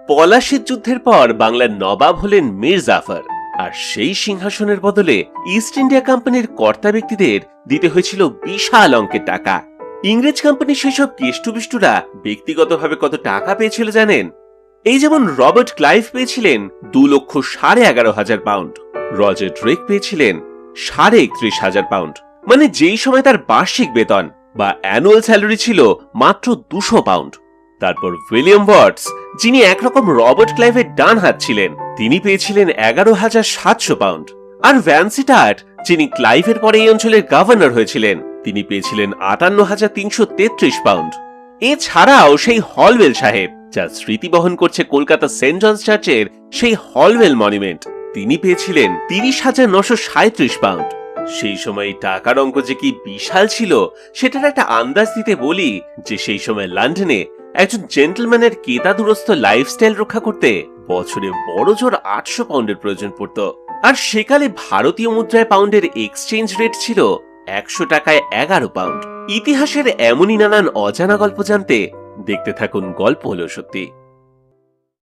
পলাশীর যুদ্ধের পর বাংলার নবাব হলেন মীর জাফর, আর সেই সিংহাসনের বদলে ইস্ট ইন্ডিয়া কোম্পানির কর্তা ব্যক্তিদের দিতে হয়েছিল বিশাল অঙ্কের টাকা। ইংরেজ কোম্পানির সেসব কেষ্টবিষ্টুরা ব্যক্তিগতভাবে কত টাকা পেয়েছিল জানেন? এই যেমন রবার্ট ক্লাইভ পেয়েছিলেন 2,11,500 পাউন্ড, রজার ড্রেক পেয়েছিলেন 31,500 পাউন্ড, মানে যেই সময় তার বার্ষিক বেতন বা অ্যানুয়াল স্যালারি ছিল মাত্র 200 পাউন্ড। তারপর উইলিয়াম ওয়াটস, যিনি একরকম রবার্ট ক্লাইভের ডান হাত ছিলেন, তিনি পেয়েছিলেন 11,700 পাউন্ড। আর ভ্যান্সিটার্ট, যিনি ক্লাইভের পরে এই অঞ্চলের গভর্নর হয়েছিলেন, তিনি পেয়েছিলেন 58,333 পাউন্ড। এছাড়াও সেই হলওয়েল সাহেব, যার স্মৃতি বহন করছে কলকাতা সেন্ট জনস চার্চের সেই হলওয়েল মনুমেন্ট, তিনি পেয়েছিলেন 30,937 পাউন্ড। সেই সময় টাকার অঙ্ক যে কি বিশাল ছিল সেটার একটা আন্দাজ দিতে বলি যে সেই সময় লন্ডনে একজন জেন্টলম্যানের কেতাদুরস্থ লাইফস্টাইল রক্ষা করতে বছরে বড় জোর 800 পাউন্ডের প্রয়োজন পড়ত। আর সেকালে ভারতীয় মুদ্রায় পাউন্ডের এক্সচেঞ্জ রেট ছিল 100 টাকায় 11 পাউন্ড। ইতিহাসের এমনই নানান অজানা গল্প জানতে দেখতে থাকুন গল্প হলো সত্যি।